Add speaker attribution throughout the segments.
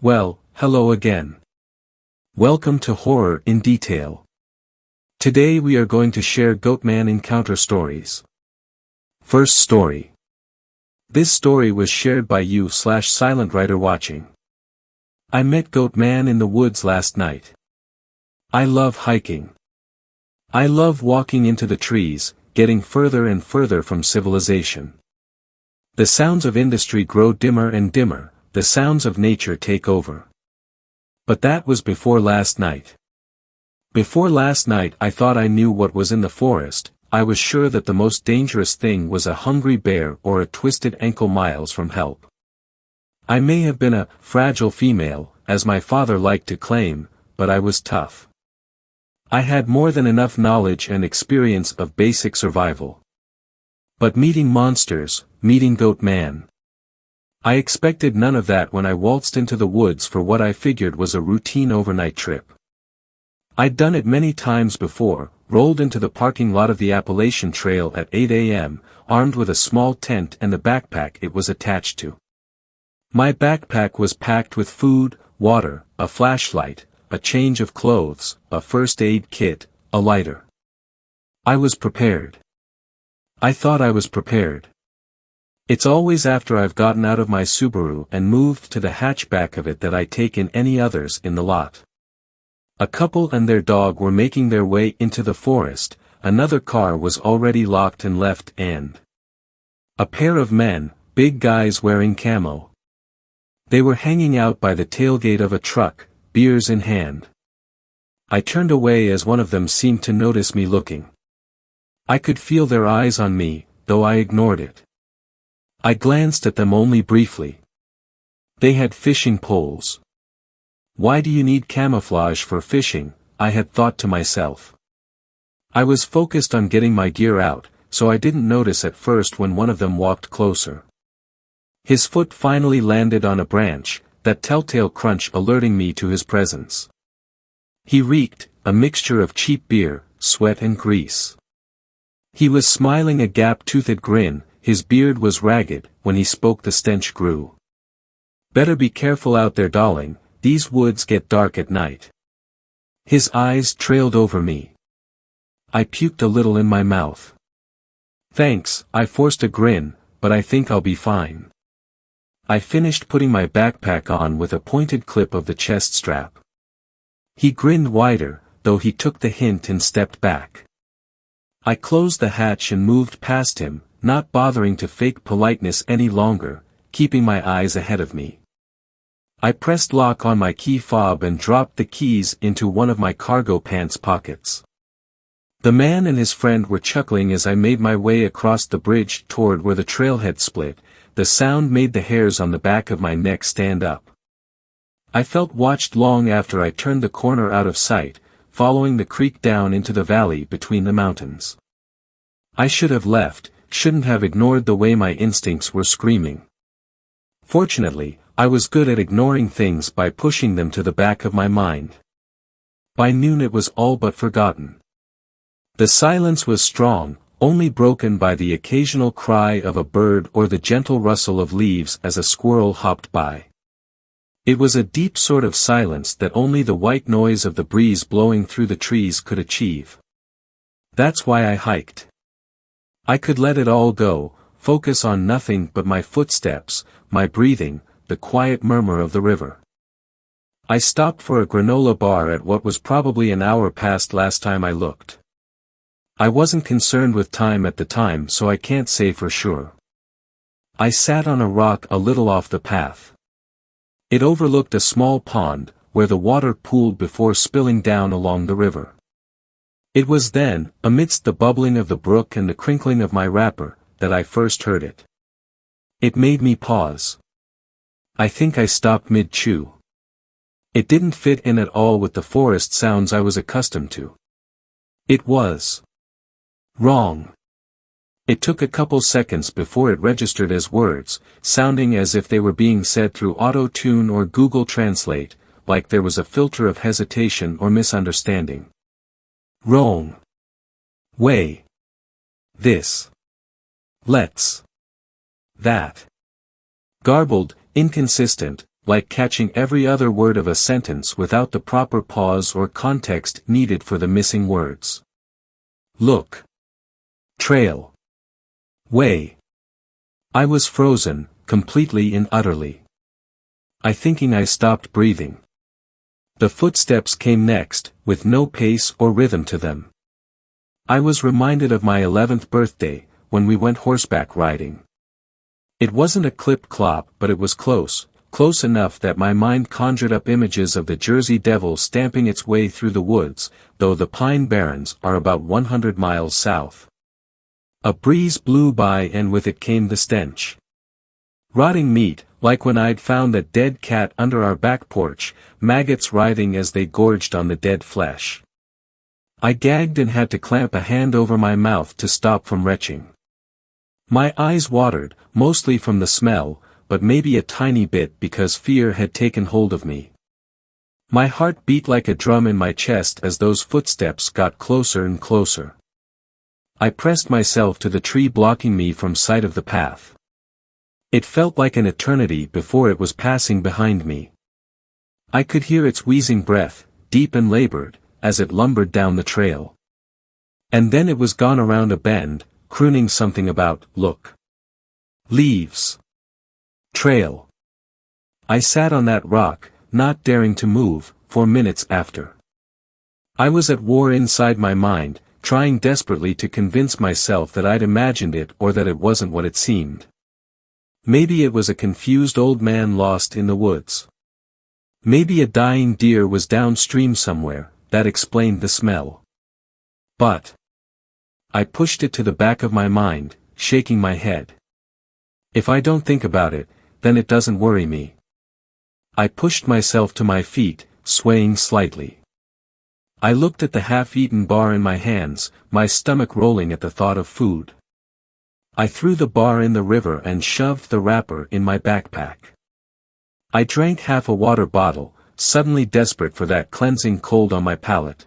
Speaker 1: Well, hello again. Welcome to Horror in Detail. Today we are going to share Goatman encounter stories. First story. This story was shared by you/silent writer watching. I met Goatman in the woods last night. I love hiking. I love walking into the trees, getting further and further from civilization. The sounds of industry grow dimmer and dimmer, the sounds of nature take over. But that was before last night. Before last night I thought I knew what was in the forest. I was sure that the most dangerous thing was a hungry bear or a twisted ankle miles from help. I may have been a fragile female, as my father liked to claim, but I was tough. I had more than enough knowledge and experience of basic survival. But meeting monsters, meeting Goatman. I expected none of that when I waltzed into the woods for what I figured was a routine overnight trip. I'd done it many times before, rolled into the parking lot of the Appalachian Trail at 8 a.m., armed with a small tent and the backpack it was attached to. My backpack was packed with food, water, a flashlight, a change of clothes, a first aid kit, a lighter. I was prepared. I thought I was prepared. It's always after I've gotten out of my Subaru and moved to the hatchback of it that I take in any others in the lot. A couple and their dog were making their way into the forest, another car was already locked and left, and a pair of men, big guys wearing camo. They were hanging out by the tailgate of a truck, beers in hand. I turned away as one of them seemed to notice me looking. I could feel their eyes on me, though I ignored it. I glanced at them only briefly. They had fishing poles. Why do you need camouflage for fishing? I had thought to myself. I was focused on getting my gear out, so I didn't notice at first when one of them walked closer. His foot finally landed on a branch, that telltale crunch alerting me to his presence. He reeked, a mixture of cheap beer, sweat and grease. He was smiling a gap-toothed grin. His beard was ragged. When he spoke the stench grew. Better be careful out there, darling, these woods get dark at night. His eyes trailed over me. I puked a little in my mouth. Thanks, I forced a grin, but I think I'll be fine. I finished putting my backpack on with a pointed clip of the chest strap. He grinned wider, though he took the hint and stepped back. I closed the hatch and moved past him, not bothering to fake politeness any longer, keeping my eyes ahead of me. I pressed lock on my key fob and dropped the keys into one of my cargo pants pockets. The man and his friend were chuckling as I made my way across the bridge toward where the trailhead split. The sound made the hairs on the back of my neck stand up. I felt watched long after I turned the corner out of sight, following the creek down into the valley between the mountains. I should have left, shouldn't have ignored the way my instincts were screaming. Fortunately, I was good at ignoring things by pushing them to the back of my mind. By noon it was all but forgotten. The silence was strong, only broken by the occasional cry of a bird or the gentle rustle of leaves as a squirrel hopped by. It was a deep sort of silence that only the white noise of the breeze blowing through the trees could achieve. That's why I hiked. I could let it all go, focus on nothing but my footsteps, my breathing, the quiet murmur of the river. I stopped for a granola bar at what was probably an hour past last time I looked. I wasn't concerned with time at the time, so I can't say for sure. I sat on a rock a little off the path. It overlooked a small pond, where the water pooled before spilling down along the river. It was then, amidst the bubbling of the brook and the crinkling of my wrapper, that I first heard it. It made me pause. I think I stopped mid-chew. It didn't fit in at all with the forest sounds I was accustomed to. It was wrong. It took a couple seconds before it registered as words, sounding as if they were being said through auto-tune or Google Translate, like there was a filter of hesitation or misunderstanding. Wrong. Way. This. Let's. That. Garbled, inconsistent, like catching every other word of a sentence without the proper pause or context needed for the missing words. Look. Trail. Way. I was frozen, completely and utterly. I stopped breathing. The footsteps came next, with no pace or rhythm to them. I was reminded of my 11th birthday, when we went horseback riding. It wasn't a clip-clop, but it was close enough that my mind conjured up images of the Jersey Devil stamping its way through the woods, though the Pine Barrens are about 100 miles south. A breeze blew by and with it came the stench. Rotting meat, like when I'd found that dead cat under our back porch, maggots writhing as they gorged on the dead flesh. I gagged and had to clamp a hand over my mouth to stop from retching. My eyes watered, mostly from the smell, but maybe a tiny bit because fear had taken hold of me. My heart beat like a drum in my chest as those footsteps got closer and closer. I pressed myself to the tree blocking me from sight of the path. It felt like an eternity before it was passing behind me. I could hear its wheezing breath, deep and labored, as it lumbered down the trail. And then it was gone around a bend, crooning something about, look. Leaves. Trail. I sat on that rock, not daring to move, for minutes after. I was at war inside my mind, trying desperately to convince myself that I'd imagined it or that it wasn't what it seemed. Maybe it was a confused old man lost in the woods. Maybe a dying deer was downstream somewhere, that explained the smell. But I pushed it to the back of my mind, shaking my head. If I don't think about it, then it doesn't worry me. I pushed myself to my feet, swaying slightly. I looked at the half-eaten bar in my hands, my stomach rolling at the thought of food. I threw the bar in the river and shoved the wrapper in my backpack. I drank half a water bottle, suddenly desperate for that cleansing cold on my palate.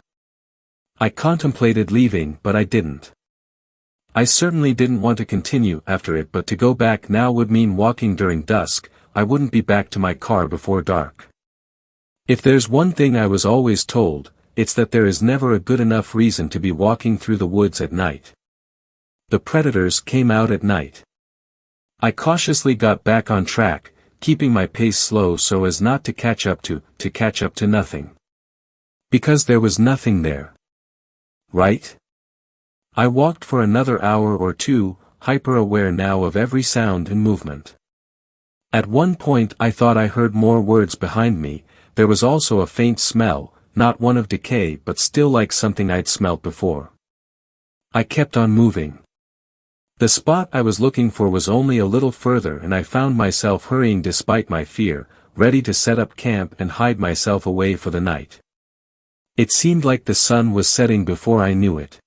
Speaker 1: I contemplated leaving, but I didn't. I certainly didn't want to continue after it, but to go back now would mean walking during dusk. I wouldn't be back to my car before dark. If there's one thing I was always told, it's that there is never a good enough reason to be walking through the woods at night. The predators came out at night. I cautiously got back on track, keeping my pace slow so as not to catch up to nothing. Because there was nothing there. Right? I walked for another hour or two, hyper-aware now of every sound and movement. At one point I thought I heard more words behind me. There was also a faint smell, not one of decay but still like something I'd smelt before. I kept on moving. The spot I was looking for was only a little further and I found myself hurrying despite my fear, ready to set up camp and hide myself away for the night. It seemed like the sun was setting before I knew it.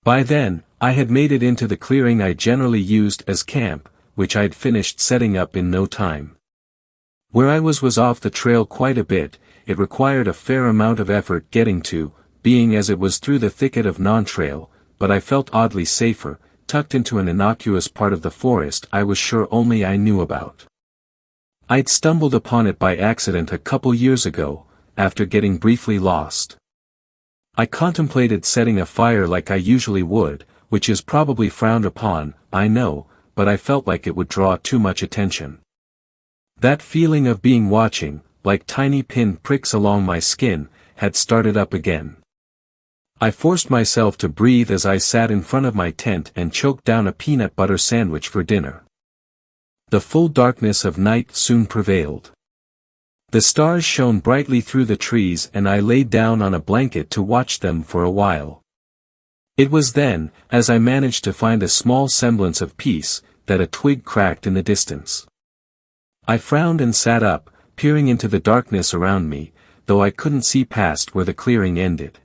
Speaker 1: By then, I had made it into the clearing I generally used as camp, which I'd finished setting up in no time. Where I was off the trail quite a bit. It required a fair amount of effort getting to, being as it was through the thicket of non-trail, but I felt oddly safer, tucked into an innocuous part of the forest I was sure only I knew about. I'd stumbled upon it by accident a couple years ago, after getting briefly lost. I contemplated setting a fire like I usually would, which is probably frowned upon, I know, but I felt like it would draw too much attention. That feeling of being watching, like tiny pin pricks along my skin, had started up again. I forced myself to breathe as I sat in front of my tent and choked down a peanut butter sandwich for dinner. The full darkness of night soon prevailed. The stars shone brightly through the trees and I lay down on a blanket to watch them for a while. It was then, as I managed to find a small semblance of peace, that a twig cracked in the distance. I frowned and sat up, peering into the darkness around me, though I couldn't see past where the clearing ended.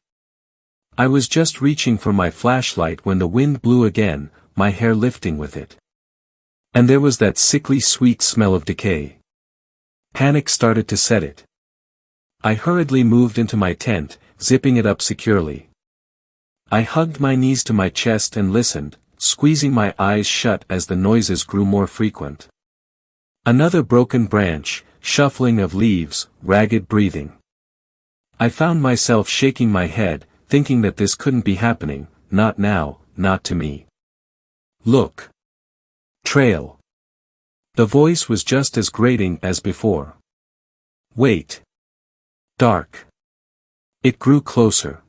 Speaker 1: I was just reaching for my flashlight when the wind blew again, my hair lifting with it. And there was that sickly sweet smell of decay. Panic started to set it. I hurriedly moved into my tent, zipping it up securely. I hugged my knees to my chest and listened, squeezing my eyes shut as the noises grew more frequent. Another broken branch, shuffling of leaves, ragged breathing. I found myself shaking my head, thinking that this couldn't be happening, not now, not to me. Look. Trail. The voice was just as grating as before. Wait. Dark. It grew closer.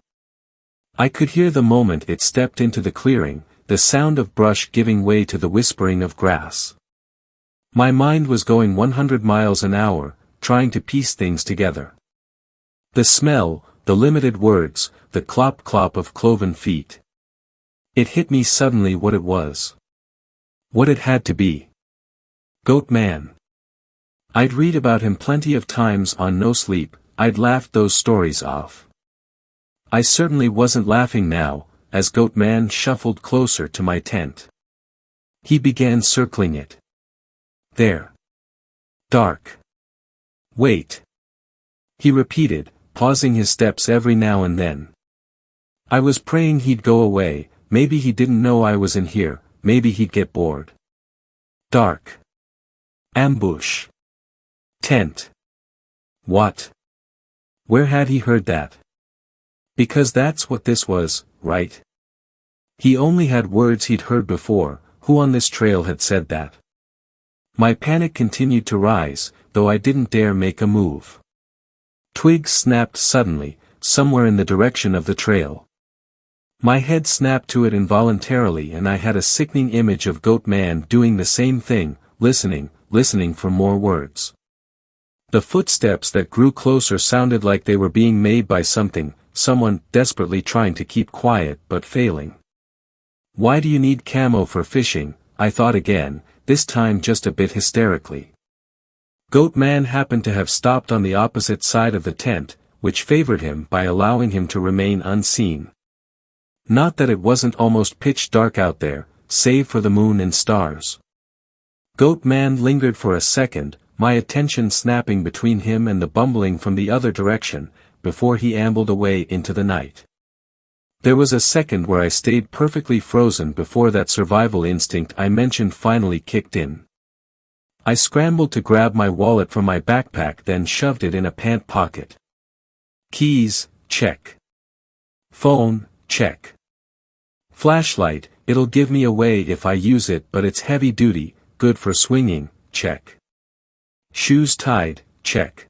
Speaker 1: I could hear the moment it stepped into the clearing, the sound of brush giving way to the whispering of grass. My mind was going 100 miles an hour, trying to piece things together. The smell, the limited words, the clop-clop of cloven feet. It hit me suddenly what it was. What it had to be. Goatman. I'd read about him plenty of times on No Sleep, I'd laughed those stories off. I certainly wasn't laughing now, as Goatman shuffled closer to my tent. He began circling it. There. Dark. Wait. He repeated, pausing his steps every now and then. I was praying he'd go away, maybe he didn't know I was in here, maybe he'd get bored. Dark. Ambush. Tent. What? Where had he heard that? Because that's what this was, right? He only had words he'd heard before, who on this trail had said that? My panic continued to rise, though I didn't dare make a move. Twigs snapped suddenly, somewhere in the direction of the trail. My head snapped to it involuntarily and I had a sickening image of Goatman doing the same thing, listening for more words. The footsteps that grew closer sounded like they were being made by someone desperately trying to keep quiet but failing. Why do you need camo for fishing? I thought again, this time just a bit hysterically. Goatman happened to have stopped on the opposite side of the tent, which favored him by allowing him to remain unseen. Not that it wasn't almost pitch dark out there, save for the moon and stars. Goatman lingered for a second, my attention snapping between him and the bumbling from the other direction, before he ambled away into the night. There was a second where I stayed perfectly frozen before that survival instinct I mentioned finally kicked in. I scrambled to grab my wallet from my backpack, then shoved it in a pant pocket. Keys, check. Phone, check. Flashlight, it'll give me away if I use it but it's heavy duty, good for swinging, check. Shoes tied, check.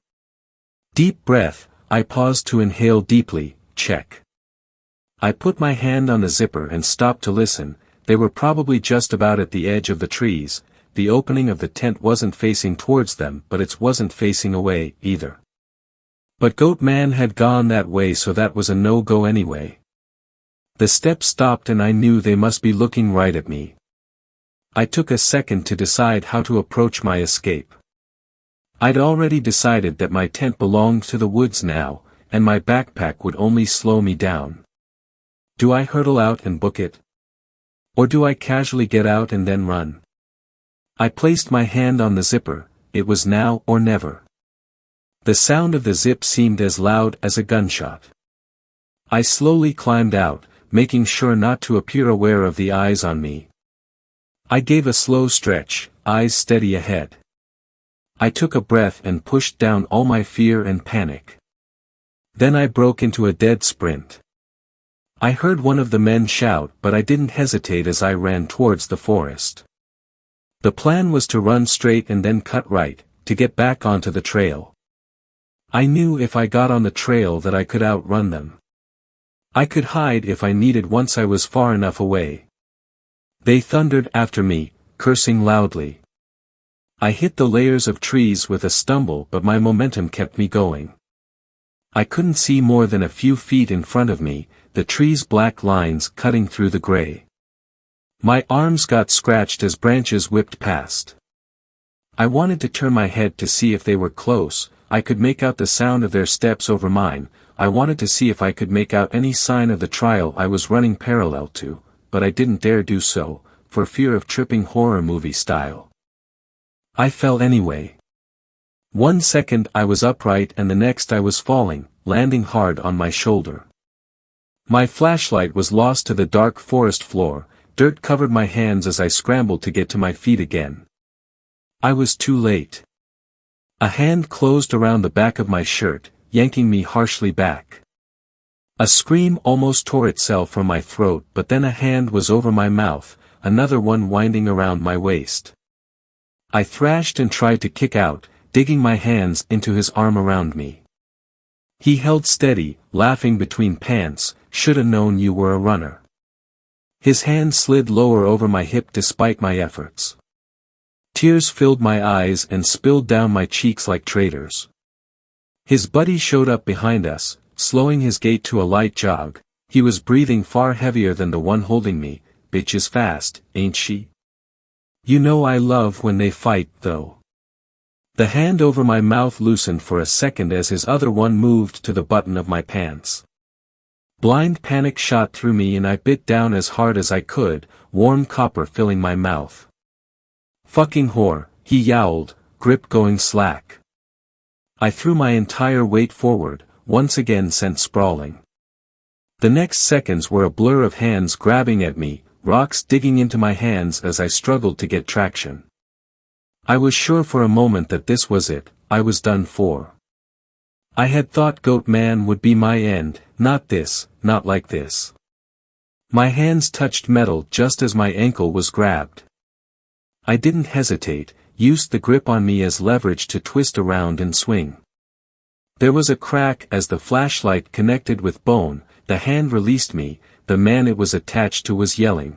Speaker 1: Deep breath, I paused to inhale deeply, check. I put my hand on the zipper and stopped to listen. They were probably just about at the edge of the trees. The opening of the tent wasn't facing towards them but it wasn't facing away, either. But Goatman had gone that way so that was a no-go anyway. The steps stopped and I knew they must be looking right at me. I took a second to decide how to approach my escape. I'd already decided that my tent belonged to the woods now, and my backpack would only slow me down. Do I hurtle out and book it? Or do I casually get out and then run? I placed my hand on the zipper, it was now or never. The sound of the zip seemed as loud as a gunshot. I slowly climbed out, making sure not to appear aware of the eyes on me. I gave a slow stretch, eyes steady ahead. I took a breath and pushed down all my fear and panic. Then I broke into a dead sprint. I heard one of the men shout but I didn't hesitate as I ran towards the forest. The plan was to run straight and then cut right, to get back onto the trail. I knew if I got on the trail that I could outrun them. I could hide if I needed once I was far enough away. They thundered after me, cursing loudly. I hit the layers of trees with a stumble but my momentum kept me going. I couldn't see more than a few feet in front of me, the trees' black lines cutting through the gray. My arms got scratched as branches whipped past. I wanted to turn my head to see if they were close. I could make out the sound of their steps over mine. I wanted to see if I could make out any sign of the trail I was running parallel to, but I didn't dare do so, for fear of tripping horror movie style. I fell anyway. 1 second I was upright and the next I was falling, landing hard on my shoulder. My flashlight was lost to the dark forest floor, dirt covered my hands as I scrambled to get to my feet again. I was too late. A hand closed around the back of my shirt, yanking me harshly back. A scream almost tore itself from my throat, but then a hand was over my mouth, another one winding around my waist. I thrashed and tried to kick out, digging my hands into his arm around me. He held steady, laughing between pants, "Shoulda known you were a runner." His hand slid lower over my hip despite my efforts. Tears filled my eyes and spilled down my cheeks like traitors. His buddy showed up behind us, slowing his gait to a light jog. He was breathing far heavier than the one holding me. "Bitch is fast, ain't she? You know I love when they fight, though." The hand over my mouth loosened for a second as his other one moved to the button of my pants. Blind panic shot through me and I bit down as hard as I could, warm copper filling my mouth. "Fucking whore," he yowled, grip going slack. I threw my entire weight forward, once again sent sprawling. The next seconds were a blur of hands grabbing at me, rocks digging into my hands as I struggled to get traction. I was sure for a moment that this was it, I was done for. I had thought Goatman would be my end, not this, not like this. My hands touched metal just as my ankle was grabbed. I didn't hesitate, used the grip on me as leverage to twist around and swing. There was a crack as the flashlight connected with bone, the hand released me, the man it was attached to was yelling.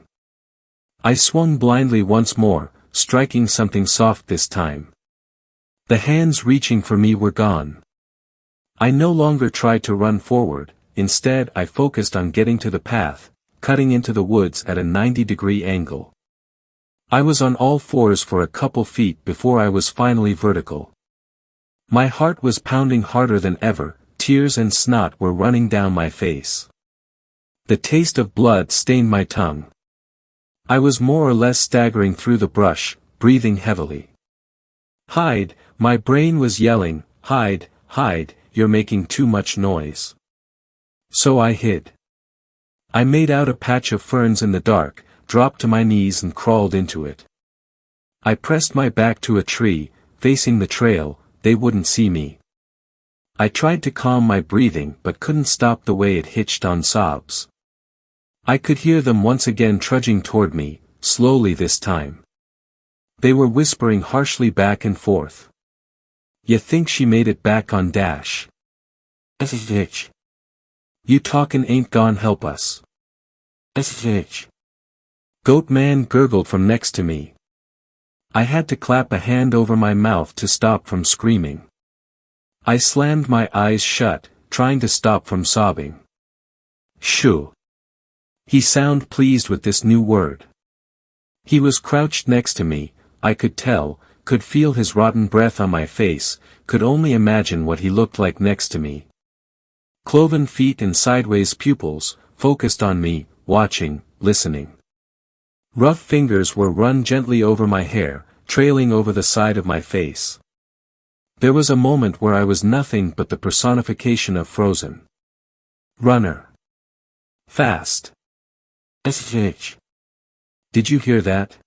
Speaker 1: I swung blindly once more, striking something soft this time. The hands reaching for me were gone. I no longer tried to run forward, instead I focused on getting to the path, cutting into the woods at a 90-degree angle. I was on all fours for a couple feet before I was finally vertical. My heart was pounding harder than ever, tears and snot were running down my face. The taste of blood stained my tongue. I was more or less staggering through the brush, breathing heavily. "Hide," my brain was yelling, "hide, hide, you're making too much noise." So I hid. I made out a patch of ferns in the dark, dropped to my knees and crawled into it. I pressed my back to a tree, facing the trail, they wouldn't see me. I tried to calm my breathing but couldn't stop the way it hitched on sobs. I could hear them once again trudging toward me, slowly this time. They were whispering harshly back and forth. "You think she made it back on Dash? Bitch. You talkin' ain't gon' help us. Bitch." Goatman gurgled from next to me. I had to clap a hand over my mouth to stop from screaming. I slammed my eyes shut, trying to stop from sobbing. "Shoo." He sounded pleased with this new word. He was crouched next to me, I could tell, could feel his rotten breath on my face, could only imagine what he looked like next to me. Cloven feet and sideways pupils, focused on me, watching, listening. Rough fingers were run gently over my hair, trailing over the side of my face. There was a moment where I was nothing but the personification of frozen. Runner. Fast. SH. Did you hear that?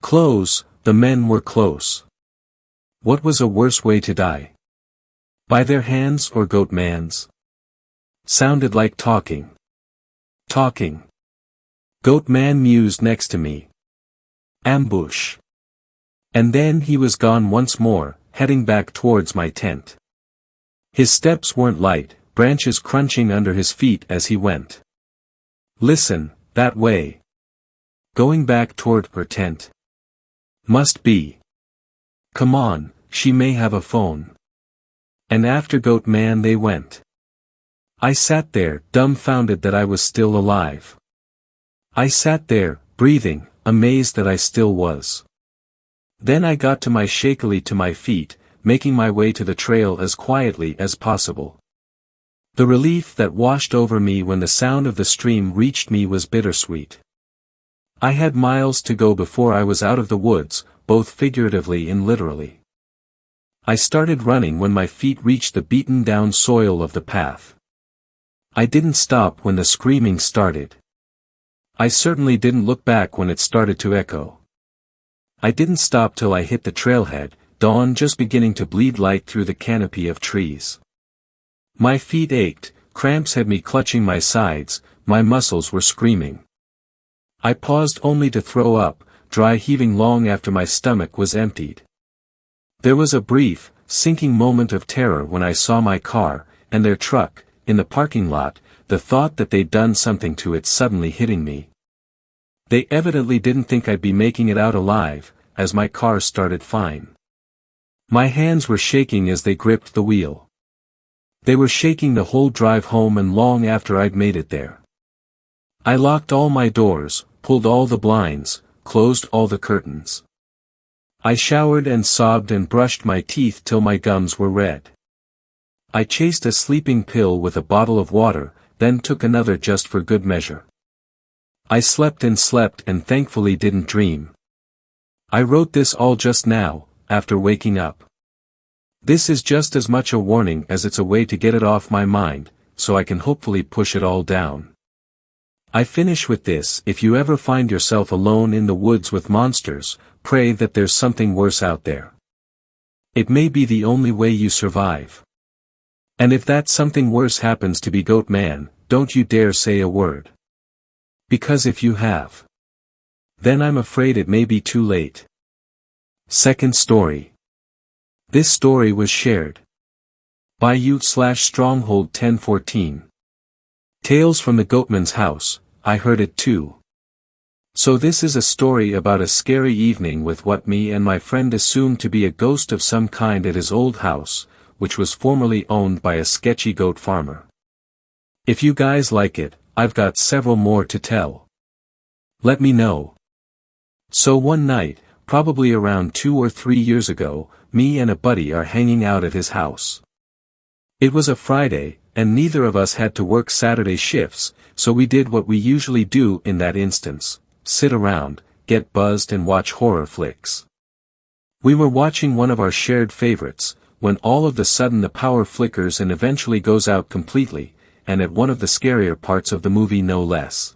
Speaker 1: Close, the men were close. What was a worse way to die? By their hands or Goatman's? Sounded like talking. Talking. Goatman mused next to me. Ambush. And then he was gone once more, heading back towards my tent. His steps weren't light, branches crunching under his feet as he went. Listen, that way. Going back toward her tent. Must be. Come on, she may have a phone. And after Goatman they went. I sat there, dumbfounded that I was still alive. I sat there, breathing, amazed that I still was. Then I got shakily to my feet, making my way to the trail as quietly as possible. The relief that washed over me when the sound of the stream reached me was bittersweet. I had miles to go before I was out of the woods, both figuratively and literally. I started running when my feet reached the beaten-down soil of the path. I didn't stop when the screaming started. I certainly didn't look back when it started to echo. I didn't stop till I hit the trailhead, dawn just beginning to bleed light through the canopy of trees. My feet ached, cramps had me clutching my sides, my muscles were screaming. I paused only to throw up, dry heaving long after my stomach was emptied. There was a brief, sinking moment of terror when I saw my car, and their truck, in the parking lot, the thought that they'd done something to it suddenly hitting me. They evidently didn't think I'd be making it out alive, as my car started fine. My hands were shaking as they gripped the wheel. They were shaking the whole drive home and long after I'd made it there. I locked all my doors, pulled all the blinds, closed all the curtains. I showered and sobbed and brushed my teeth till my gums were red. I chased a sleeping pill with a bottle of water, then took another just for good measure. I slept and thankfully didn't dream. I wrote this all just now, after waking up. This is just as much a warning as it's a way to get it off my mind, so I can hopefully push it all down. I finish with this: if you ever find yourself alone in the woods with monsters, pray that there's something worse out there. It may be the only way you survive. And if that something worse happens to be Goatman, don't you dare say a word. Because if you have, then I'm afraid it may be too late. Second story. This story was shared by you/Stronghold 1014. Tales from the Goatman's house, I heard it too. So this is a story about a scary evening with what me and my friend assumed to be a ghost of some kind at his old house, which was formerly owned by a sketchy goat farmer. If you guys like it, I've got several more to tell. Let me know. So one night, probably around 2 or 3 years ago, me and a buddy are hanging out at his house. It was a Friday, and neither of us had to work Saturday shifts, so we did what we usually do in that instance: sit around, get buzzed and watch horror flicks. We were watching one of our shared favorites, when all of a sudden the power flickers and eventually goes out completely, and at one of the scarier parts of the movie no less.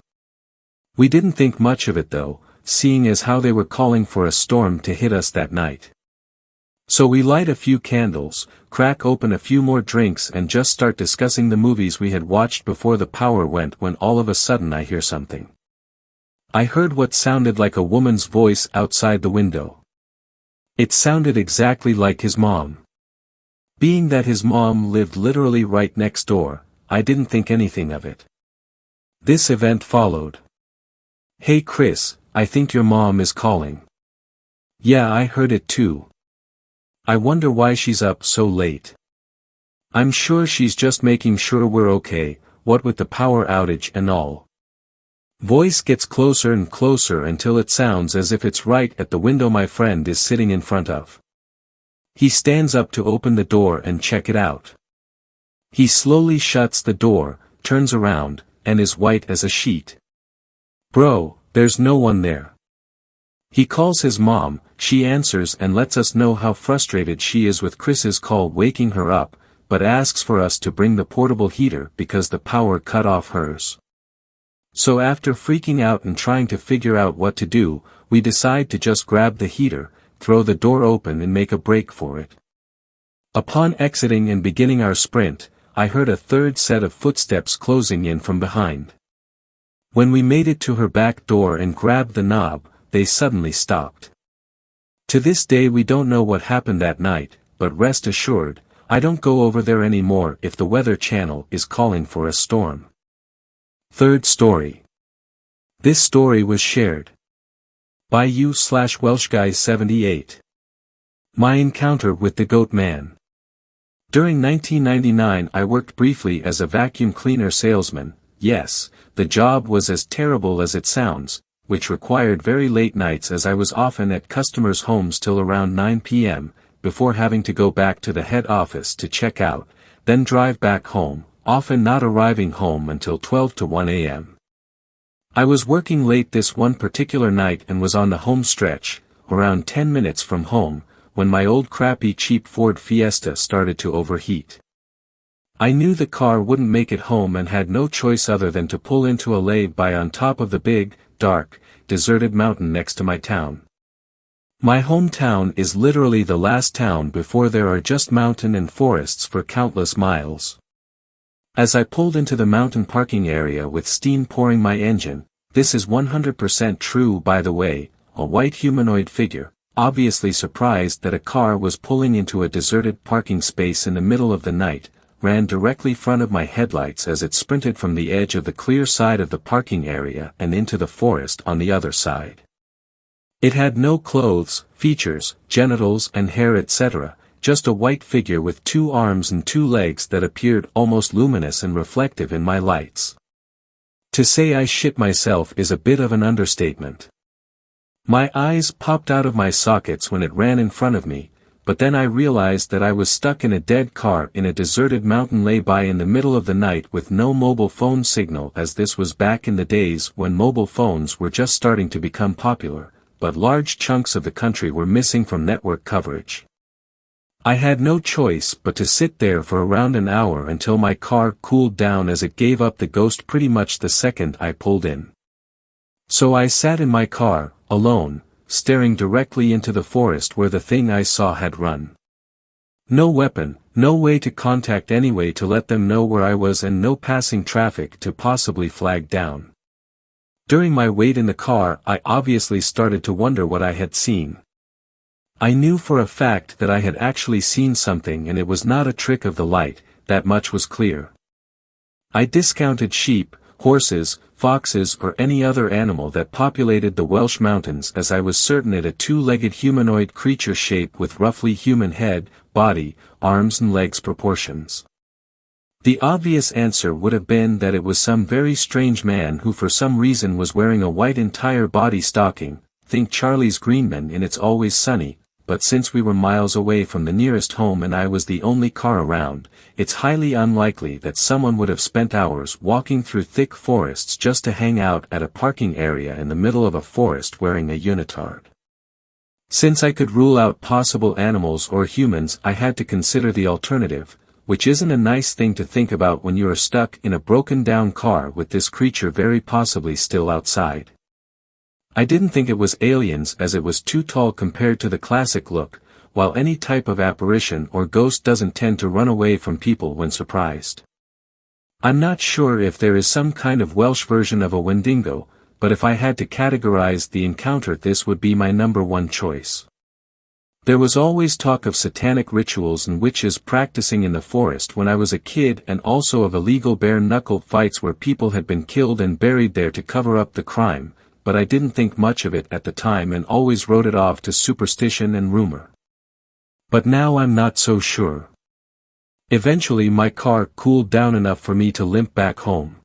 Speaker 1: We didn't think much of it though, seeing as how they were calling for a storm to hit us that night. So we light a few candles, crack open a few more drinks and just start discussing the movies we had watched before the power went when all of a sudden I hear something. I heard what sounded like a woman's voice outside the window. It sounded exactly like his mom. Being that his mom lived literally right next door, I didn't think anything of it. This event followed. "Hey Chris, I think your mom is calling." "Yeah, I heard it too. I wonder why she's up so late. I'm sure she's just making sure we're okay, what with the power outage and all." Voice gets closer and closer until it sounds as if it's right at the window my friend is sitting in front of. He stands up to open the door and check it out. He slowly shuts the door, turns around, and is white as a sheet. "Bro, there's no one there." He calls his mom, she answers and lets us know how frustrated she is with Chris's call waking her up, but asks for us to bring the portable heater because the power cut off hers. So after freaking out and trying to figure out what to do, we decide to just grab the heater, throw the door open and make a break for it. Upon exiting and beginning our sprint, I heard a third set of footsteps closing in from behind. When we made it to her back door and grabbed the knob, they suddenly stopped. To this day we don't know what happened that night, but rest assured, I don't go over there anymore if the Weather Channel is calling for a storm. Third story. This story was shared by you/WelshGuy78. My encounter with the Goatman. During 1999 I worked briefly as a vacuum cleaner salesman. Yes, the job was as terrible as it sounds, which required very late nights as I was often at customers' homes till around 9 p.m., before having to go back to the head office to check out, then drive back home, often not arriving home until 12 to 1 a.m. I was working late this one particular night and was on the home stretch, around 10 minutes from home, when my old crappy cheap Ford Fiesta started to overheat. I knew the car wouldn't make it home and had no choice other than to pull into a lay-by on top of the big, dark, deserted mountain next to my town. My hometown is literally the last town before there are just mountain and forests for countless miles. As I pulled into the mountain parking area with steam pouring my engine, this is 100% true by the way, a white humanoid figure, obviously surprised that a car was pulling into a deserted parking space in the middle of the night, ran directly front of my headlights as it sprinted from the edge of the clear side of the parking area and into the forest on the other side. It had no clothes, features, genitals and hair etc., just a white figure with 2 arms and 2 legs that appeared almost luminous and reflective in my lights. To say I shit myself is a bit of an understatement. My eyes popped out of my sockets when it ran in front of me, but then I realized that I was stuck in a dead car in a deserted mountain lay-by in the middle of the night with no mobile phone signal, as this was back in the days when mobile phones were just starting to become popular, but large chunks of the country were missing from network coverage. I had no choice but to sit there for around an hour until my car cooled down, as it gave up the ghost pretty much the second I pulled in. So I sat in my car, alone, staring directly into the forest where the thing I saw had run. No weapon, no way to contact anyway to let them know where I was, and no passing traffic to possibly flag down. During my wait in the car, I obviously started to wonder what I had seen. I knew for a fact that I had actually seen something, and it was not a trick of the light, that much was clear. I discounted sheep, horses, foxes or any other animal that populated the Welsh mountains, as I was certain it a 2-legged humanoid creature shape with roughly human head, body, arms and legs proportions. The obvious answer would have been that it was some very strange man who for some reason was wearing a white entire body stocking, think Charlie's Greenman in It's Always Sunny, but since we were miles away from the nearest home and I was the only car around, it's highly unlikely that someone would have spent hours walking through thick forests just to hang out at a parking area in the middle of a forest wearing a unitard. Since I could rule out possible animals or humans, I had to consider the alternative, which isn't a nice thing to think about when you are stuck in a broken-down car with this creature very possibly still outside. I didn't think it was aliens, as it was too tall compared to the classic look, while any type of apparition or ghost doesn't tend to run away from people when surprised. I'm not sure if there is some kind of Welsh version of a Wendigo, but if I had to categorize the encounter, this would be my number 1 choice. There was always talk of satanic rituals and witches practicing in the forest when I was a kid, and also of illegal bare-knuckle fights where people had been killed and buried there to cover up the crime, but I didn't think much of it at the time and always wrote it off to superstition and rumor. But now I'm not so sure. Eventually my car cooled down enough for me to limp back home.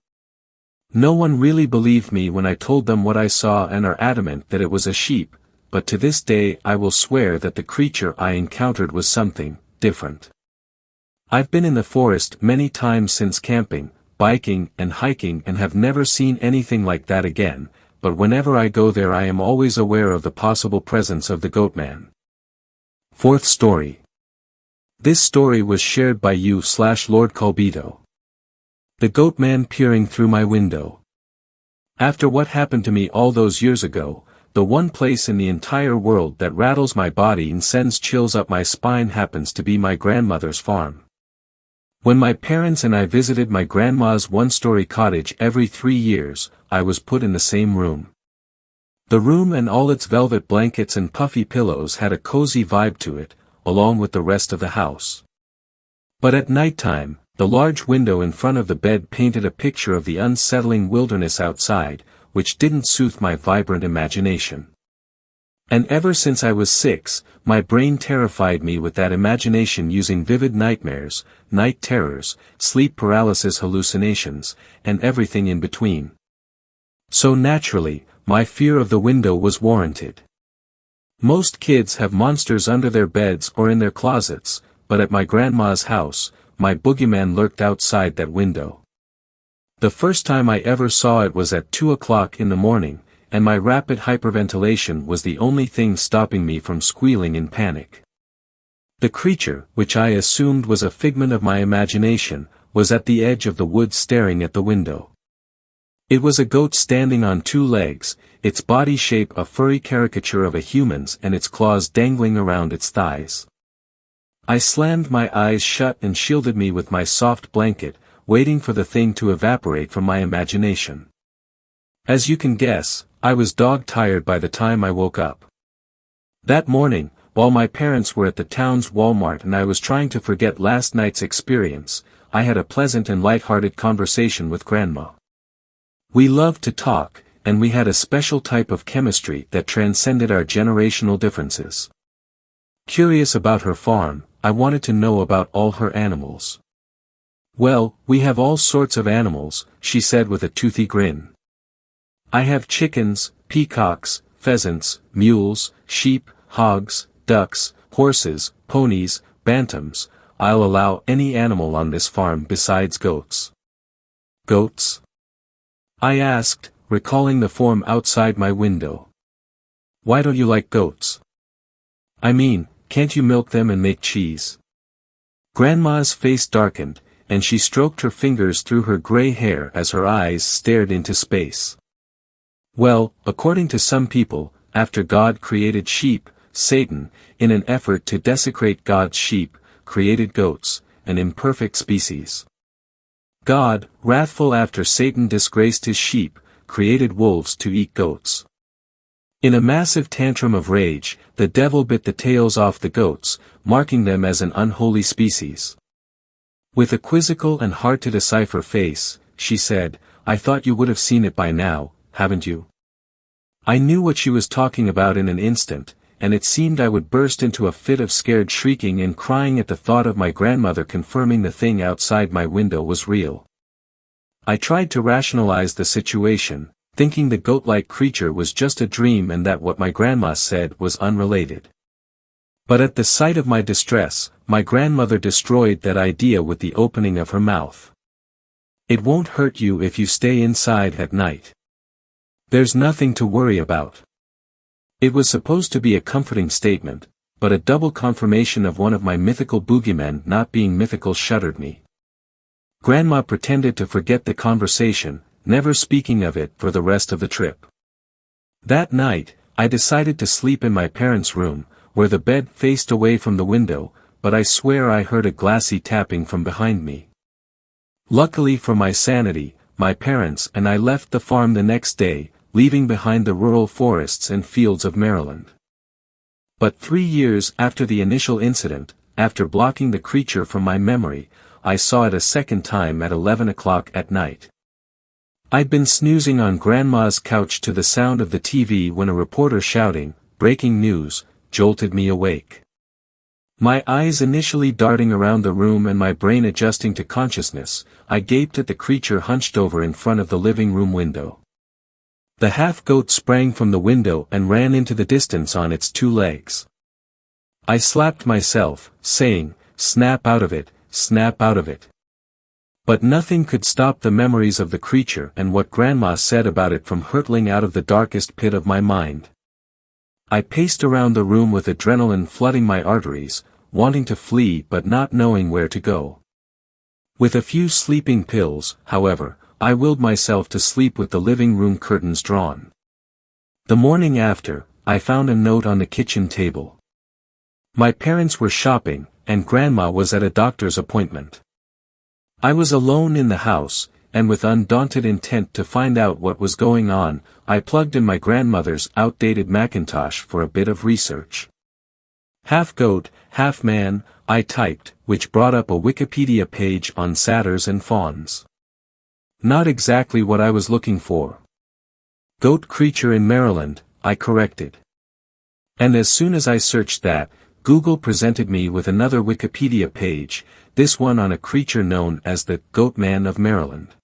Speaker 1: No one really believed me when I told them what I saw and are adamant that it was a sheep, but to this day I will swear that the creature I encountered was something different. I've been in the forest many times since camping, biking and hiking and have never seen anything like that again, but whenever I go there I am always aware of the possible presence of the Goatman. 4th story. This story was shared by you/Lord Colbito. The Goatman peering through my window. After what happened to me all those years ago, the one place in the entire world that rattles my body and sends chills up my spine happens to be my grandmother's farm. When my parents and I visited my grandma's 1-story cottage every 3 years, I was put in the same room. The room and all its velvet blankets and puffy pillows had a cozy vibe to it, along with the rest of the house. But at nighttime, the large window in front of the bed painted a picture of the unsettling wilderness outside, which didn't soothe my vibrant imagination. And ever since I was 6, my brain terrified me with that imagination, using vivid nightmares, night terrors, sleep paralysis, hallucinations, and everything in between. So naturally, my fear of the window was warranted. Most kids have monsters under their beds or in their closets, but at my grandma's house, my boogeyman lurked outside that window. The first time I ever saw it was at 2 o'clock in the morning, and my rapid hyperventilation was the only thing stopping me from squealing in panic. The creature, which I assumed was a figment of my imagination, was at the edge of the woods staring at the window. It was a goat standing on two legs, its body shape a furry caricature of a human's and its claws dangling around its thighs. I slammed my eyes shut and shielded me with my soft blanket, waiting for the thing to evaporate from my imagination. As you can guess, I was dog-tired by the time I woke up. That morning, while my parents were at the town's Walmart and I was trying to forget last night's experience, I had a pleasant and light-hearted conversation with Grandma. We loved to talk, and we had a special type of chemistry that transcended our generational differences. Curious about her farm, I wanted to know about all her animals. "Well, we have all sorts of animals," she said with a toothy grin. "I have chickens, peacocks, pheasants, mules, sheep, hogs, ducks, horses, ponies, bantams. I'll allow any animal on this farm besides goats." "Goats?" I asked, recalling the form outside my window. "Why don't you like goats? I mean, can't you milk them and make cheese?" Grandma's face darkened, and she stroked her fingers through her gray hair as her eyes stared into space. "Well, according to some people, after God created sheep, Satan, in an effort to desecrate God's sheep, created goats, an imperfect species. God, wrathful after Satan disgraced his sheep, created wolves to eat goats. In a massive tantrum of rage, the devil bit the tails off the goats, marking them as an unholy species." With a quizzical and hard-to-decipher face, she said, "I thought you would have seen it by now, haven't you?" I knew what she was talking about in an instant, and it seemed I would burst into a fit of scared shrieking and crying at the thought of my grandmother confirming the thing outside my window was real. I tried to rationalize the situation, thinking the goat-like creature was just a dream and that what my grandma said was unrelated. But at the sight of my distress, my grandmother destroyed that idea with the opening of her mouth. "It won't hurt you if you stay inside at night. There's nothing to worry about." It was supposed to be a comforting statement, but a double confirmation of one of my mythical boogeymen not being mythical shuddered me. Grandma pretended to forget the conversation, never speaking of it for the rest of the trip. That night, I decided to sleep in my parents' room, where the bed faced away from the window, but I swear I heard a glassy tapping from behind me. Luckily for my sanity, my parents and I left the farm the next day, leaving behind the rural forests and fields of Maryland. But 3 years after the initial incident, after blocking the creature from my memory, I saw it a second time at 11 o'clock at night. I'd been snoozing on Grandma's couch to the sound of the TV when a reporter shouting, "Breaking news," jolted me awake. My eyes initially darting around the room and my brain adjusting to consciousness, I gaped at the creature hunched over in front of the living room window. The half-goat sprang from the window and ran into the distance on its 2 legs. I slapped myself, saying, "Snap out of it, snap out of it." But nothing could stop the memories of the creature and what Grandma said about it from hurtling out of the darkest pit of my mind. I paced around the room with adrenaline flooding my arteries, wanting to flee but not knowing where to go. With a few sleeping pills, however, I willed myself to sleep with the living room curtains drawn. The morning after, I found a note on the kitchen table. My parents were shopping, and Grandma was at a doctor's appointment. I was alone in the house, and with undaunted intent to find out what was going on, I plugged in my grandmother's outdated Macintosh for a bit of research. "Half goat, half man," I typed, which brought up a Wikipedia page on satyrs and fawns. Not exactly what I was looking for. "Goat creature in Maryland," I corrected. And as soon as I searched that, Google presented me with another Wikipedia page, this one on a creature known as the Goatman of Maryland.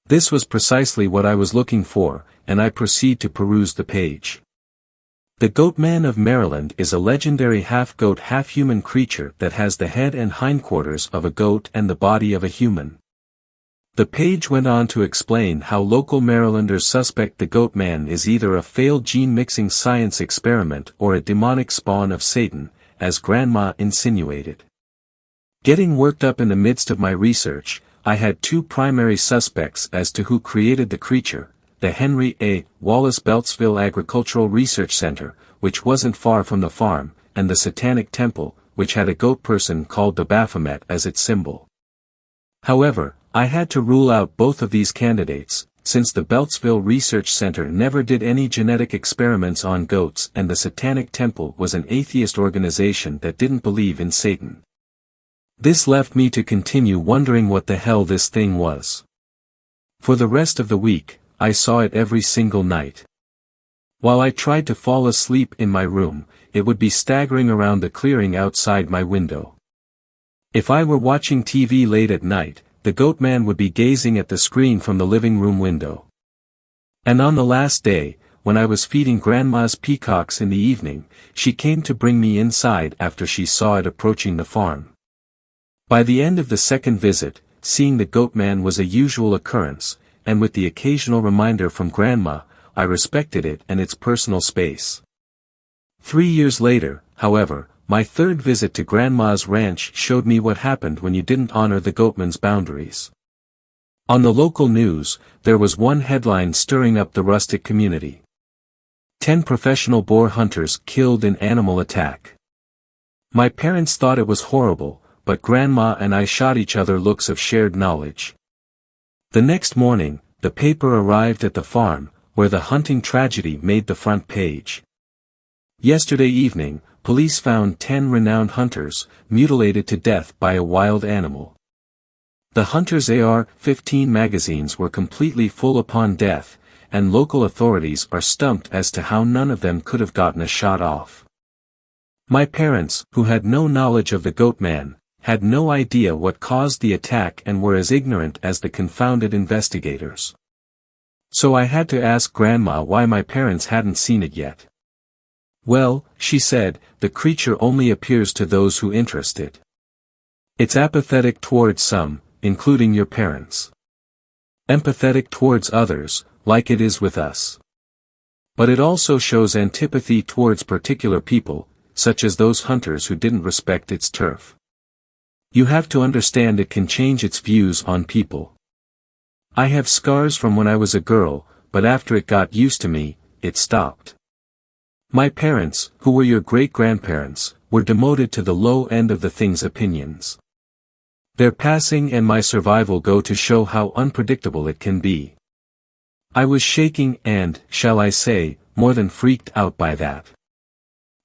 Speaker 1: This was precisely what I was looking for, and I proceed to peruse the page. The Goatman of Maryland is a legendary half-goat half-human creature that has the head and hindquarters of a goat and the body of a human. The page went on to explain how local Marylanders suspect the Goatman is either a failed gene-mixing science experiment or a demonic spawn of Satan, as Grandma insinuated. Getting worked up in the midst of my research, I had two primary suspects as to who created the creature: the Henry A. Wallace Beltsville Agricultural Research Center, which wasn't far from the farm, and the Satanic Temple, which had a goat person called the Baphomet as its symbol. However, I had to rule out both of these candidates, since the Beltsville Research Center never did any genetic experiments on goats and the Satanic Temple was an atheist organization that didn't believe in Satan. This left me to continue wondering what the hell this thing was. For the rest of the week, I saw it every single night. While I tried to fall asleep in my room, it would be staggering around the clearing outside my window. If I were watching TV late at night, the Goatman would be gazing at the screen from the living room window. And on the last day, when I was feeding Grandma's peacocks in the evening, she came to bring me inside after she saw it approaching the farm. By the end of the second visit, seeing the Goatman was a usual occurrence, and with the occasional reminder from Grandma, I respected it and its personal space. 3 years later, however, my third visit to Grandma's ranch showed me what happened when you didn't honor the Goatman's boundaries. On the local news, there was one headline stirring up the rustic community. 10 professional boar hunters killed in animal attack. My parents thought it was horrible, but Grandma and I shot each other looks of shared knowledge. The next morning, the paper arrived at the farm, where the hunting tragedy made the front page. Yesterday evening, police found 10 renowned hunters, mutilated to death by a wild animal. The Hunters AR-15 magazines were completely full upon death, and local authorities are stumped as to how none of them could have gotten a shot off. My parents, who had no knowledge of the Goatman, had no idea what caused the attack and were as ignorant as the confounded investigators. So I had to ask Grandma why my parents hadn't seen it yet. Well, she said, the creature only appears to those who interest it. It's apathetic towards some, including your parents. Empathetic towards others, like it is with us. But it also shows antipathy towards particular people, such as those hunters who didn't respect its turf. You have to understand it can change its views on people. I have scars from when I was a girl, but after it got used to me, it stopped. My parents, who were your great-grandparents, were demoted to the low end of the thing's opinions. Their passing and my survival go to show how unpredictable it can be. I was shaking and, shall I say, more than freaked out by that.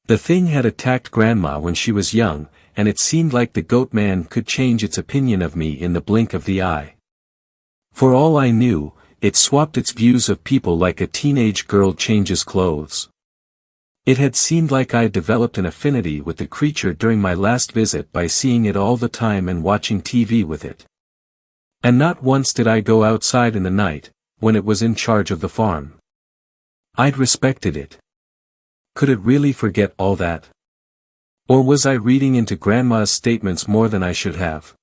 Speaker 1: The thing had attacked Grandma when she was young, and it seemed like the Goatman could change its opinion of me in the blink of the eye. For all I knew, it swapped its views of people like a teenage girl changes clothes. It had seemed like I developed an affinity with the creature during my last visit by seeing it all the time and watching TV with it. And not once did I go outside in the night, when it was in charge of the farm. I'd respected it. Could it really forget all that? Or was I reading into Grandma's statements more than I should have?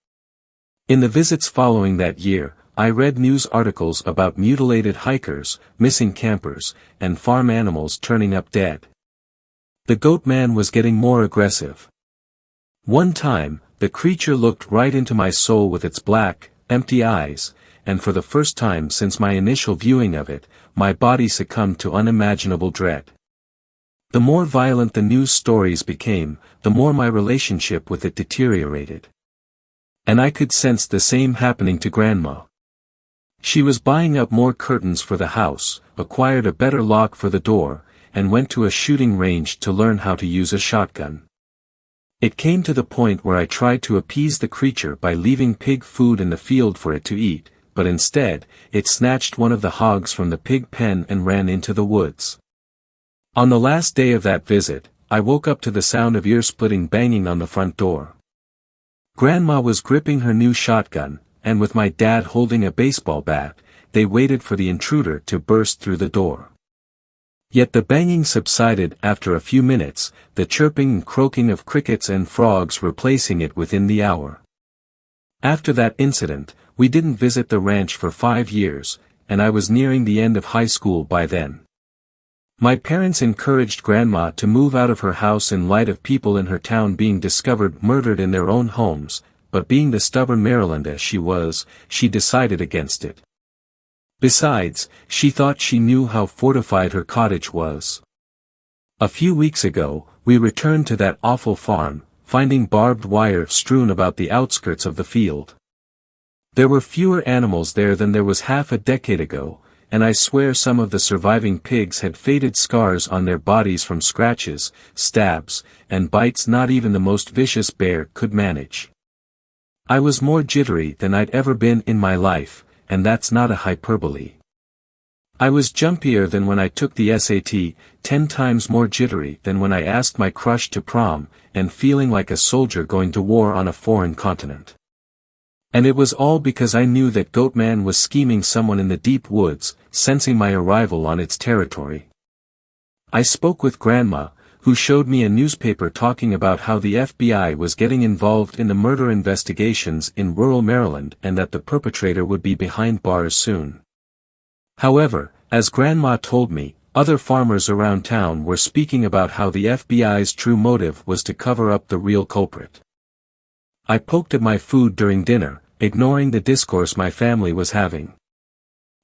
Speaker 1: In the visits following that year, I read news articles about mutilated hikers, missing campers, and farm animals turning up dead. The Goatman was getting more aggressive. One time, the creature looked right into my soul with its black, empty eyes, and for the first time since my initial viewing of it, my body succumbed to unimaginable dread. The more violent the news stories became, the more my relationship with it deteriorated. And I could sense the same happening to Grandma. She was buying up more curtains for the house, acquired a better lock for the door, and went to a shooting range to learn how to use a shotgun. It came to the point where I tried to appease the creature by leaving pig food in the field for it to eat, but instead, it snatched one of the hogs from the pig pen and ran into the woods. On the last day of that visit, I woke up to the sound of ear-splitting banging on the front door. Grandma was gripping her new shotgun, and with my dad holding a baseball bat, they waited for the intruder to burst through the door. Yet the banging subsided after a few minutes, the chirping and croaking of crickets and frogs replacing it within the hour. After that incident, we didn't visit the ranch for 5 years, and I was nearing the end of high school by then. My parents encouraged Grandma to move out of her house in light of people in her town being discovered murdered in their own homes, but being the stubborn Marylander she was, she decided against it. Besides, she thought she knew how fortified her cottage was. A few weeks ago, we returned to that awful farm, finding barbed wire strewn about the outskirts of the field. There were fewer animals there than there was half a decade ago, and I swear some of the surviving pigs had faded scars on their bodies from scratches, stabs, and bites not even the most vicious bear could manage. I was more jittery than I'd ever been in my life, and that's not a hyperbole. I was jumpier than when I took the SAT, 10 times more jittery than when I asked my crush to prom, and feeling like a soldier going to war on a foreign continent. And it was all because I knew that Goatman was scheming someone in the deep woods, sensing my arrival on its territory. I spoke with Grandma, who showed me a newspaper talking about how the FBI was getting involved in the murder investigations in rural Maryland and that the perpetrator would be behind bars soon. However, as Grandma told me, other farmers around town were speaking about how the FBI's true motive was to cover up the real culprit. I poked at my food during dinner, ignoring the discourse my family was having.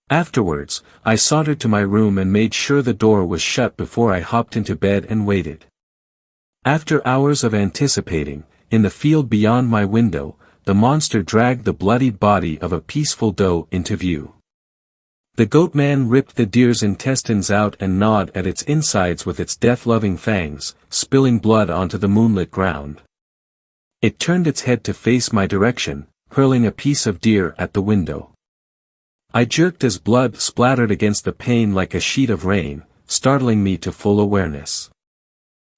Speaker 1: Afterwards, I sauntered to my room and made sure the door was shut before I hopped into bed and waited. After hours of anticipating, in the field beyond my window, the monster dragged the bloodied body of a peaceful doe into view. The Goatman ripped the deer's intestines out and gnawed at its insides with its death-loving fangs, spilling blood onto the moonlit ground. It turned its head to face my direction, hurling a piece of deer at the window. I jerked as blood splattered against the pane like a sheet of rain, startling me to full awareness.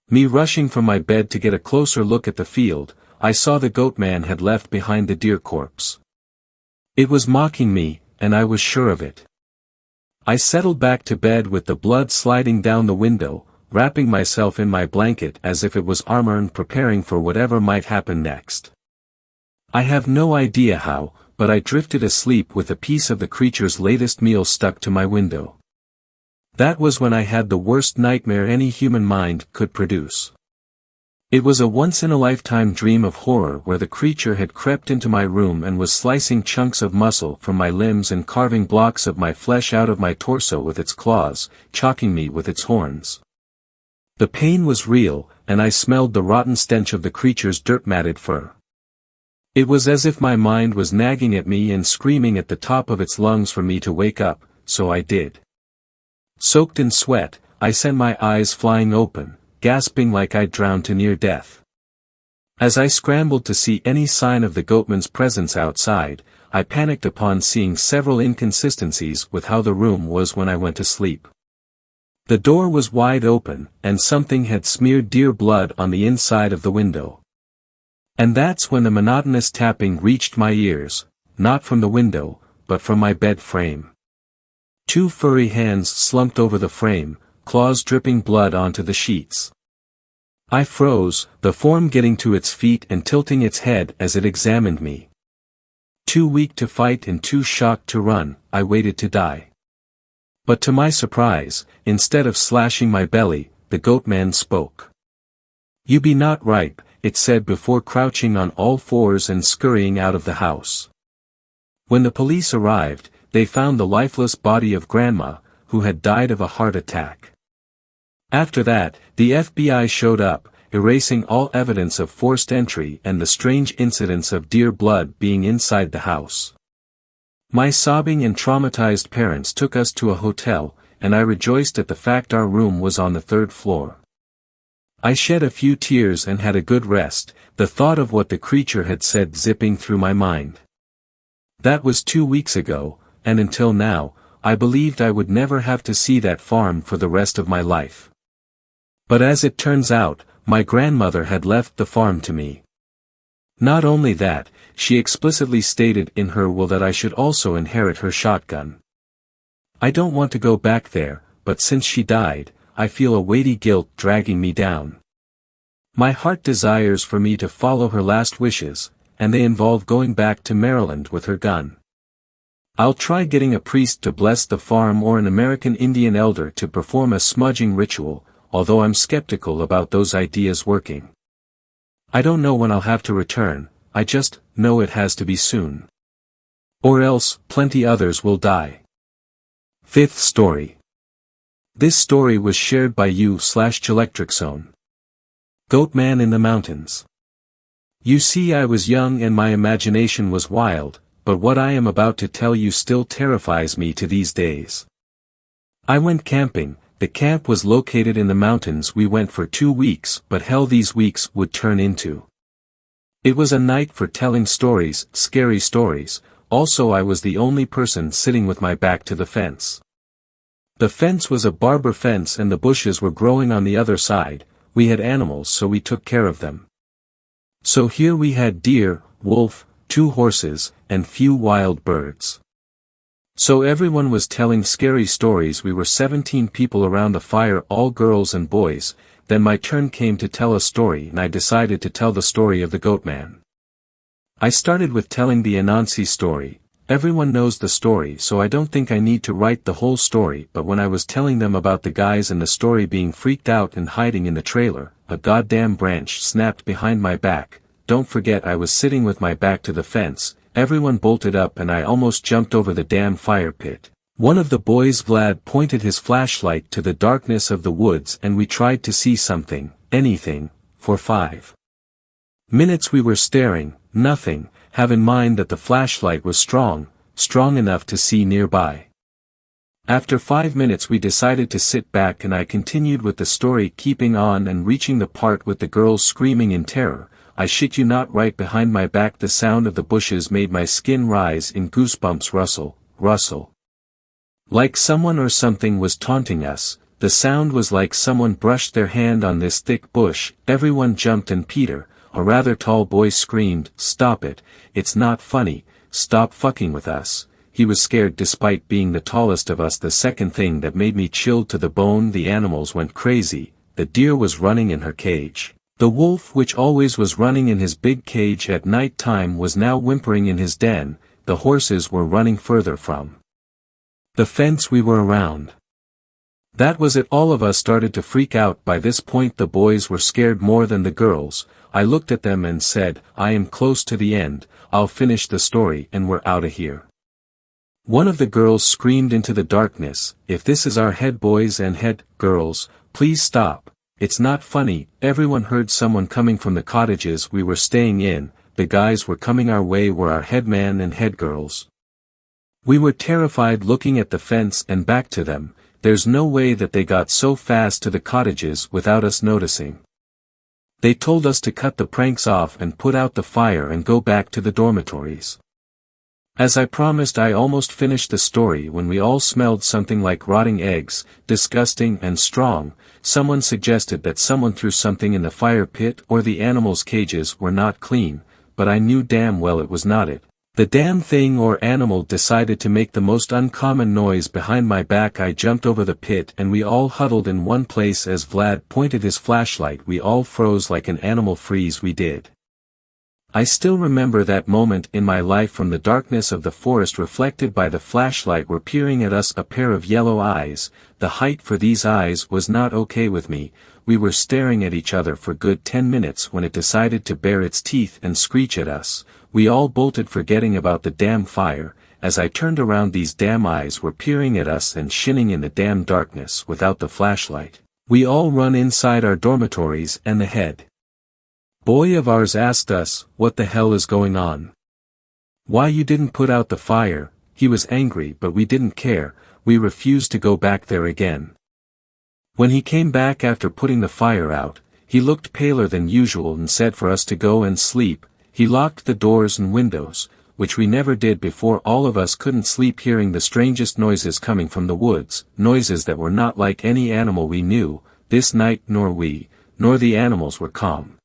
Speaker 1: Me rushing from my bed to get a closer look at the field, I saw the Goatman had left behind the deer corpse. It was mocking me, and I was sure of it. I settled back to bed with the blood sliding down the window, wrapping myself in my blanket as if it was armor and preparing for whatever might happen next. I have no idea how, but I drifted asleep with a piece of the creature's latest meal stuck to my window. That was when I had the worst nightmare any human mind could produce. It was a once-in-a-lifetime dream of horror where the creature had crept into my room and was slicing chunks of muscle from my limbs and carving blocks of my flesh out of my torso with its claws, chocking me with its horns. The pain was real, and I smelled the rotten stench of the creature's dirt-matted fur. It was as if my mind was nagging at me and screaming at the top of its lungs for me to wake up, so I did. Soaked in sweat, I sent my eyes flying open, gasping like I'd drowned to near death. As I scrambled to see any sign of the Goatman's presence outside, I panicked upon seeing several inconsistencies with how the room was when I went to sleep. The door was wide open, and something had smeared deer blood on the inside of the window. And that's when the monotonous tapping reached my ears, not from the window, but from my bed frame. Two furry hands slumped over the frame, claws dripping blood onto the sheets. I froze, the form getting to its feet and tilting its head as it examined me. Too weak to fight and too shocked to run, I waited to die. But to my surprise, instead of slashing my belly, the Goatman spoke. "You be not ripe," it said before crouching on all fours and scurrying out of the house. When the police arrived, they found the lifeless body of Grandma, who had died of a heart attack. After that, the FBI showed up, erasing all evidence of forced entry and the strange incidents of deer blood being inside the house. My sobbing and traumatized parents took us to a hotel, and I rejoiced at the fact our room was on the 3rd floor. I shed a few tears and had a good rest, the thought of what the creature had said zipping through my mind. That was 2 weeks ago, and until now, I believed I would never have to see that farm for the rest of my life. But as it turns out, my grandmother had left the farm to me. Not only that, she explicitly stated in her will that I should also inherit her shotgun. I don't want to go back there, but since she died, I feel a weighty guilt dragging me down. My heart desires for me to follow her last wishes, and they involve going back to Maryland with her gun. I'll try getting a priest to bless the farm or an American Indian elder to perform a smudging ritual, although I'm skeptical about those ideas working. I don't know when I'll have to return, I just know it has to be soon. Or else, plenty others will die. Fifth story. This story was shared by you/Electriczone. Goatman in the Mountains. You see, I was young and my imagination was wild, but what I am about to tell you still terrifies me to these days. I went camping. The camp was located in the mountains. We went for 2 weeks, but hell, these weeks would turn into. It was a night for telling stories, scary stories. Also, I was the only person sitting with my back to the fence. The fence was a barber fence and the bushes were growing on the other side. We had animals, so we took care of them. So here we had deer, wolf, 2 horses, and few wild birds. So everyone was telling scary stories. We were 17 people around the fire, all girls and boys. Then my turn came to tell a story, and I decided to tell the story of the Goatman. I started with telling the Anansi story. Everyone knows the story, so I don't think I need to write the whole story, but when I was telling them about the guys in the story being freaked out and hiding in the trailer, a goddamn branch snapped behind my back. Don't forget, I was sitting with my back to the fence. Everyone bolted up and I almost jumped over the damn fire pit. One of the boys, Vlad, pointed his flashlight to the darkness of the woods and we tried to see something, anything, for 5 minutes we were staring, nothing. Have in mind that the flashlight was strong enough to see nearby. After 5 minutes we decided to sit back and I continued with the story, keeping on and reaching the part with the girls screaming in terror. I shit you not, right behind my back the sound of the bushes made my skin rise in goosebumps. Rustle, rustle. Like someone or something was taunting us. The sound was like someone brushed their hand on this thick bush. Everyone jumped and Peter, a rather tall boy, screamed, "Stop it, it's not funny, stop fucking with us." He was scared despite being the tallest of us. The second thing that made me chilled to the bone, the animals went crazy. The deer was running in her cage. The wolf, which always was running in his big cage at night time, was now whimpering in his den. The horses were running further from the fence we were around. That was it. All of us started to freak out. By this point the boys were scared more than the girls. I looked at them and said, I am close to the end, I'll finish the story and we're out of here. One of the girls screamed into the darkness, if this is our head, boys and head girls, please stop. It's not funny. Everyone heard someone coming from the cottages we were staying in. The guys were coming our way, were our headman and head girls. We were terrified, looking at the fence and back to them. There's no way that they got so fast to the cottages without us noticing. They told us to cut the pranks off and put out the fire and go back to the dormitories. As I promised, I almost finished the story when we all smelled something like rotting eggs, disgusting and strong. Someone suggested that someone threw something in the fire pit or the animals' cages were not clean, but I knew damn well it was not it. The damn thing or animal decided to make the most uncommon noise behind my back. I jumped over the pit and we all huddled in one place. As Vlad pointed his flashlight, we all froze like an animal freeze. We did. I still remember that moment in my life. From the darkness of the forest, reflected by the flashlight, were peering at us a pair of yellow eyes. The height for these eyes was not okay with me. We were staring at each other for good 10 minutes when it decided to bare its teeth and screech at us. We all bolted, forgetting about the damn fire. As I turned around, these damn eyes were peering at us and shinning in the damn darkness without the flashlight. We all run inside our dormitories and the head boy of ours asked us, what the hell is going on? Why you didn't put out the fire? He was angry, but we didn't care. We refused to go back there again. When he came back after putting the fire out, he looked paler than usual and said for us to go and sleep. He locked the doors and windows, which we never did before. All of us couldn't sleep, hearing the strangest noises coming from the woods, noises that were not like any animal we knew. This night nor we, nor the animals were calm.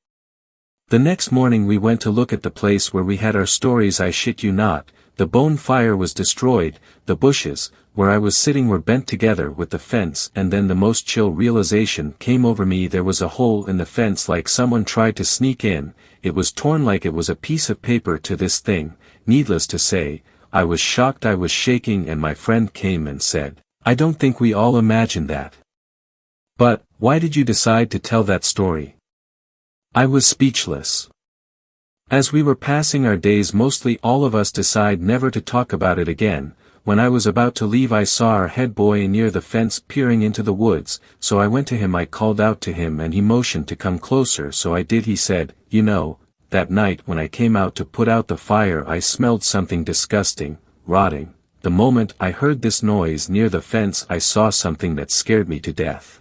Speaker 1: The next morning we went to look at the place where we had our stories. I shit you not, the bone fire was destroyed. The bushes, where I was sitting, were bent together with the fence, and then the most chill realization came over me. There was a hole in the fence, like someone tried to sneak in. It was torn like it was a piece of paper to this thing. Needless to say, I was shocked, I was shaking, and my friend came and said, I don't think we all imagined that. But, why did you decide to tell that story? I was speechless. As we were passing our days, mostly all of us decide never to talk about it again. When I was about to leave, I saw our head boy near the fence peering into the woods, so I went to him. I called out to him and he motioned to come closer, so I did. He said, "You know, that night when I came out to put out the fire, I smelled something disgusting, rotting. The moment I heard this noise near the fence, I saw something that scared me to death.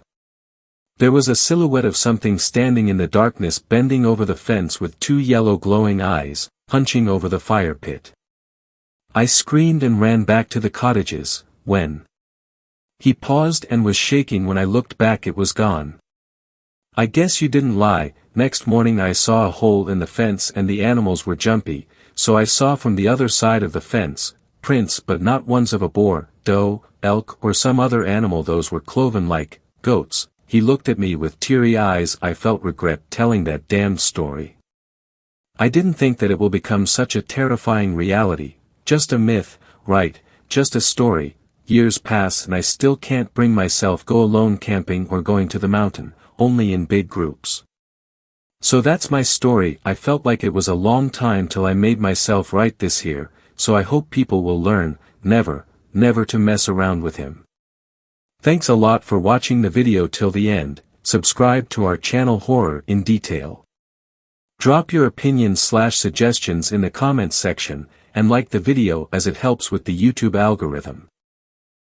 Speaker 1: There was a silhouette of something standing in the darkness, bending over the fence with two yellow glowing eyes, punching over the fire pit. I screamed and ran back to the cottages. When he paused and was shaking, when I looked back it was gone. I guess you didn't lie." Next morning I saw a hole in the fence and the animals were jumpy, so I saw from the other side of the fence, prints, but not ones of a boar, doe, elk or some other animal. Those were cloven like goats. He looked at me with teary eyes. I felt regret telling that damned story. I didn't think that it will become such a terrifying reality. Just a myth, right, just a story. Years pass and I still can't bring myself go alone camping or going to the mountain, only in big groups. So that's my story. I felt like it was a long time till I made myself write this here, so I hope people will learn, never to mess around with him. Thanks a lot for watching the video till the end. Subscribe to our channel Horror in Detail. Drop your opinions/suggestions in the comments section, and like the video as it helps with the YouTube algorithm.